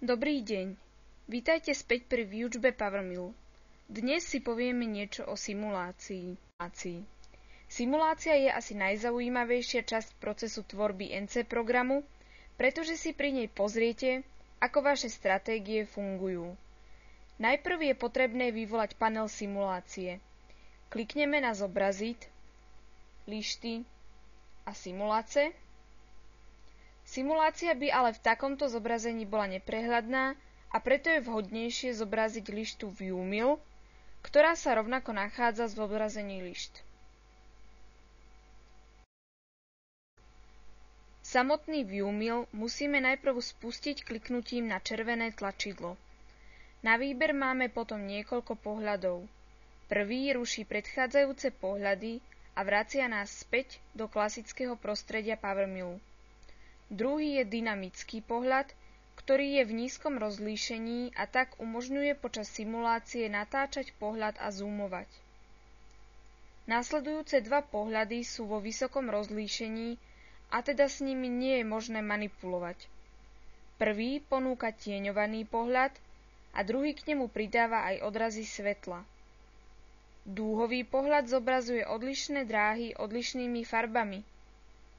Dobrý deň. Vítajte späť pri výučbe PowerMill. Dnes si povieme niečo o simulácii. Simulácia je asi najzaujímavejšia časť procesu tvorby NC programu, pretože si pri nej pozriete, ako vaše stratégie fungujú. Najprv je potrebné vyvolať panel simulácie. Klikneme na Zobraziť, Lišty a Simulácie. Simulácia by ale v takomto zobrazení bola neprehľadná a preto je vhodnejšie zobraziť lištu ViewMill, ktorá sa rovnako nachádza v zobrazení lišt. Samotný ViewMill musíme najprv spustiť kliknutím na červené tlačidlo. Na výber máme potom niekoľko pohľadov. Prvý ruší predchádzajúce pohľady a vracia nás späť do klasického prostredia PowerMillu. Druhý je dynamický pohľad, ktorý je v nízkom rozlíšení a tak umožňuje počas simulácie natáčať pohľad a zoomovať. Nasledujúce dva pohľady sú vo vysokom rozlíšení a teda s nimi nie je možné manipulovať. Prvý ponúka tieňovaný pohľad a druhý k nemu pridáva aj odrazy svetla. Dúhový pohľad zobrazuje odlišné dráhy odlišnými farbami.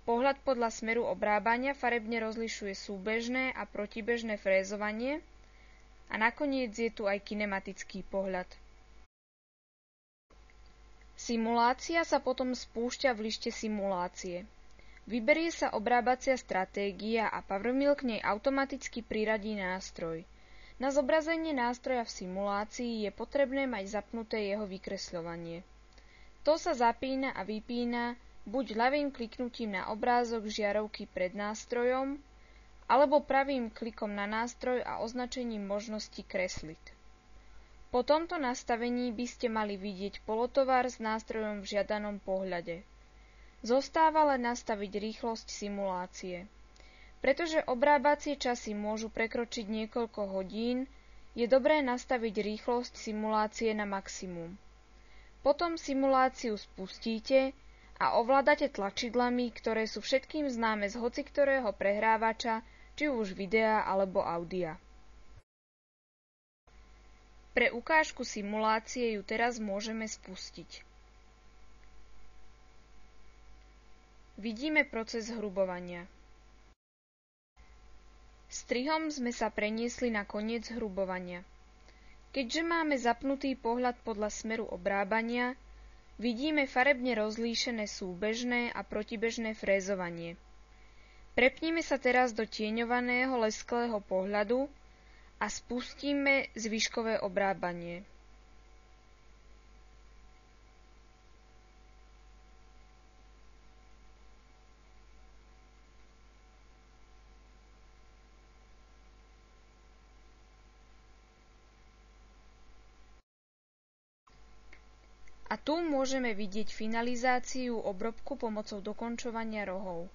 Pohľad podľa smeru obrábania farebne rozlišuje súbežné a protibežné frézovanie a nakoniec je tu aj kinematický pohľad. Simulácia sa potom spúšťa v lište simulácie. Vyberie sa obrábacia stratégia a PowerMill k nej automaticky priradí nástroj. Na zobrazenie nástroja v simulácii je potrebné mať zapnuté jeho vykresľovanie. To sa zapína a vypína buď ľavým kliknutím na obrázok žiarovky pred nástrojom, alebo pravým klikom na nástroj a označením možnosti kresliť. Po tomto nastavení by ste mali vidieť polotovar s nástrojom v žiadanom pohľade. Zostáva len nastaviť rýchlosť simulácie. Pretože obrábacie časy môžu prekročiť niekoľko hodín, je dobré nastaviť rýchlosť simulácie na maximum. Potom simuláciu spustíte a ovládate tlačidlami, ktoré sú všetkým známe z hociktorého prehrávača, či už videa alebo audia. Pre ukážku simulácie ju teraz môžeme spustiť. Vidíme proces hrubovania. Strihom sme sa preniesli na koniec hrubovania. Keďže máme zapnutý pohľad podľa smeru obrábania, vidíme farebne rozlíšené súbežné a protibežné frézovanie. Prepnime sa teraz do tieňovaného lesklého pohľadu a spustíme zvyškové obrábanie. A tu môžeme vidieť finalizáciu obrobku pomocou dokončovania rohov.